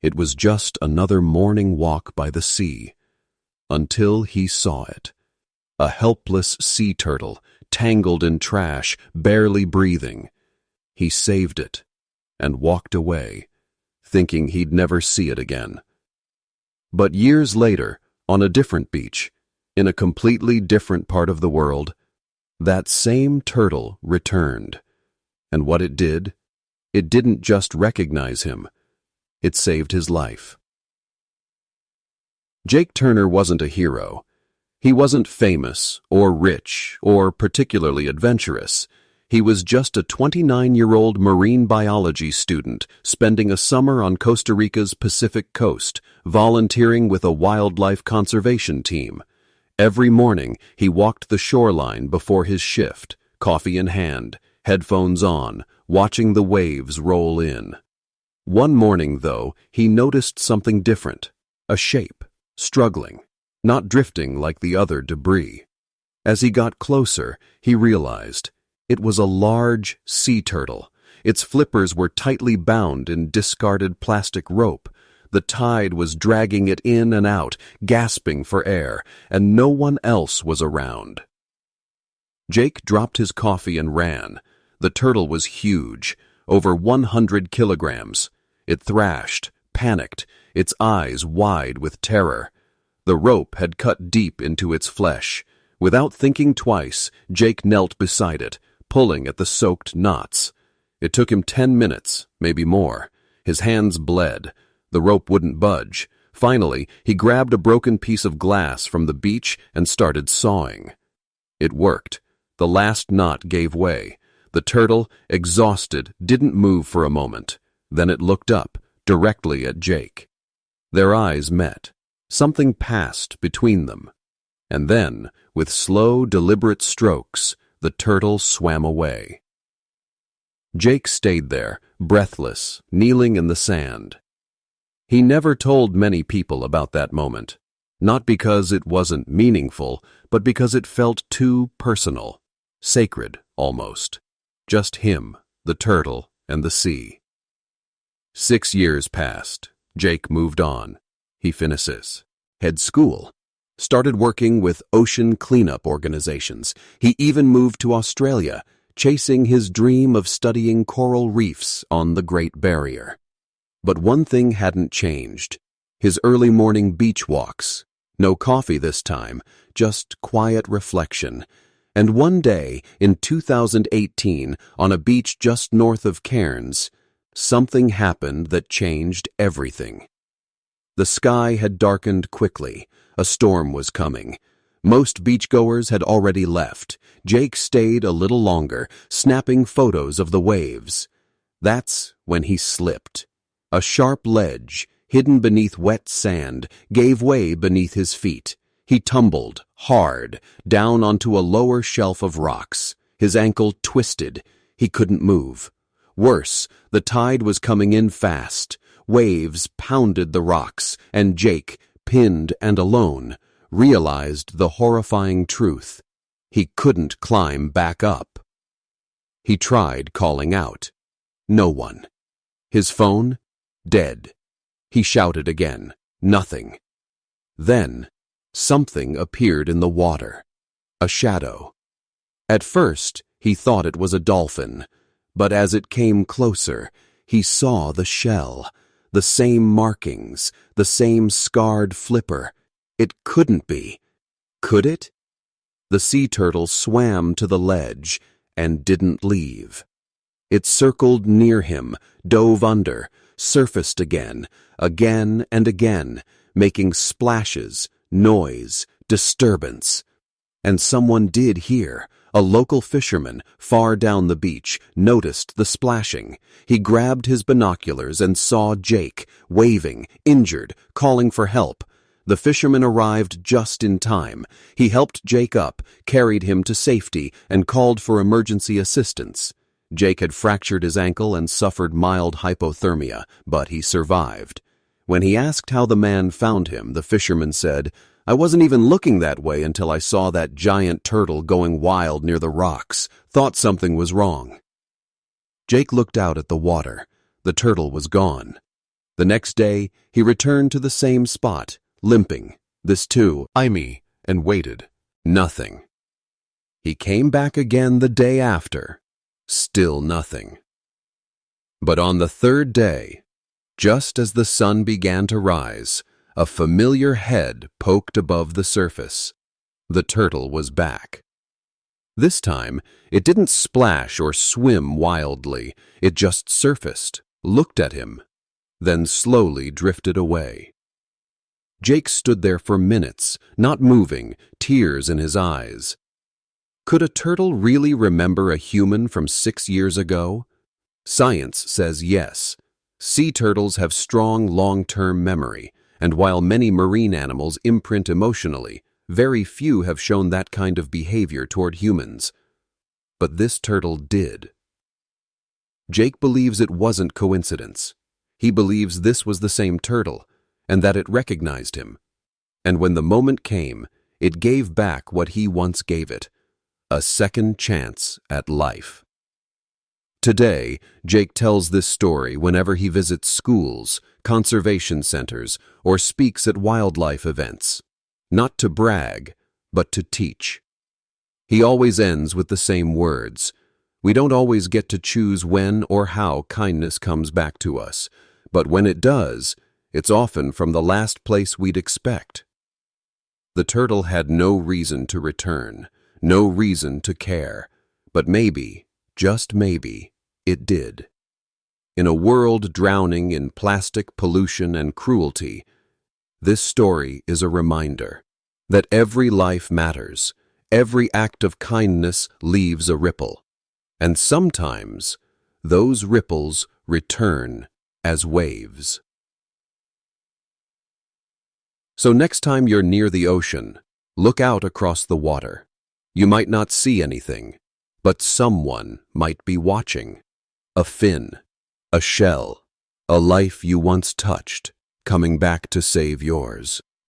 It was just another morning walk by the sea, until he saw it. A helpless sea turtle, tangled in trash, barely breathing. He saved it and walked away, thinking he'd never see it again. But years later, on a different beach, in a completely different part of the world, that same turtle returned. And what it did, it didn't just recognize him, it saved his life. Jake Turner wasn't a hero. He wasn't famous or rich or particularly adventurous. He was just a 29-year-old marine biology student spending a summer on Costa Rica's Pacific coast, volunteering with a wildlife conservation team. Every morning, he walked the shoreline before his shift, coffee in hand, headphones on, watching the waves roll in. One morning, though, he noticed something different, a shape, struggling, not drifting like the other debris. As he got closer, he realized it was a large sea turtle. Its flippers were tightly bound in discarded plastic rope. The tide was dragging it in and out, gasping for air, and no one else was around. Jake dropped his coffee and ran. The turtle was huge, over 100 kilograms. It thrashed, panicked, its eyes wide with terror. The rope had cut deep into its flesh. Without thinking twice, Jake knelt beside it, pulling at the soaked knots. It took him 10 minutes, maybe more. His hands bled. The rope wouldn't budge. Finally, he grabbed a broken piece of glass from the beach and started sawing. It worked. The last knot gave way. The turtle, exhausted, didn't move for a moment. Then it looked up, directly at Jake. Their eyes met. Something passed between them. And then, with slow, deliberate strokes, the turtle swam away. Jake stayed there, breathless, kneeling in the sand. He never told many people about that moment, not because it wasn't meaningful, but because it felt too personal, sacred almost. Just him, the turtle, and the sea. 6 years passed. Jake moved on. He finishes. Had school. Started working with ocean cleanup organizations. He even moved to Australia, chasing his dream of studying coral reefs on the Great Barrier. But one thing hadn't changed. His early morning beach walks. No coffee this time, just quiet reflection. And one day, in 2018, on a beach just north of Cairns, something happened that changed everything. The sky had darkened quickly. A storm was coming. Most beachgoers had already left. Jake stayed a little longer, snapping photos of the waves. That's when he slipped. A sharp ledge, hidden beneath wet sand, gave way beneath his feet. He tumbled, hard, down onto a lower shelf of rocks. His ankle twisted. He couldn't move. Worse, the tide was coming in fast. Waves pounded the rocks, and Jake, pinned and alone, realized the horrifying truth. He couldn't climb back up. He tried calling out. No one. His phone? Dead. He shouted again. Nothing. Then, something appeared in the water. A shadow. At first, he thought it was a dolphin, but as it came closer, he saw the shell, the same markings, the same scarred flipper. It couldn't be. Could it? The sea turtle swam to the ledge and didn't leave. It circled near him, dove under, surfaced again and again, making splashes, noise, disturbance. And someone did hear. A local fisherman, far down the beach, noticed the splashing. He grabbed his binoculars and saw Jake, waving, injured, calling for help. The fisherman arrived just in time. He helped Jake up, carried him to safety, and called for emergency assistance. Jake had fractured his ankle and suffered mild hypothermia, but he survived. When he asked how the man found him, the fisherman said, "I wasn't even looking that way until I saw that giant turtle going wild near the rocks. Thought something was wrong." Jake looked out at the water. The turtle was gone. The next day, he returned to the same spot, limping. This too, and waited. Nothing. He came back again the day after. Still nothing. But on the third day, just as the sun began to rise, a familiar head poked above the surface. The turtle was back. This time, it didn't splash or swim wildly. It just surfaced, looked at him, then slowly drifted away. Jake stood there for minutes, not moving, tears in his eyes. Could a turtle really remember a human from 6 years ago? Science says yes. Sea turtles have strong long-term memory, and while many marine animals imprint emotionally, very few have shown that kind of behavior toward humans. But this turtle did. Jake believes it wasn't coincidence. He believes this was the same turtle, and that it recognized him. And when the moment came, it gave back what he once gave it, a second chance at life. Today, Jake tells this story whenever he visits schools, conservation centers, or speaks at wildlife events. Not to brag, but to teach. He always ends with the same words. We don't always get to choose when or how kindness comes back to us, but when it does, it's often from the last place we'd expect. The turtle had no reason to return, no reason to care, but maybe, just maybe, it did. In a world drowning in plastic pollution and cruelty, this story is a reminder that every life matters, every act of kindness leaves a ripple, and sometimes those ripples return as waves. So next time you're near the ocean, look out across the water. You might not see anything, but someone might be watching. A fin, a shell, a life you once touched, coming back to save yours.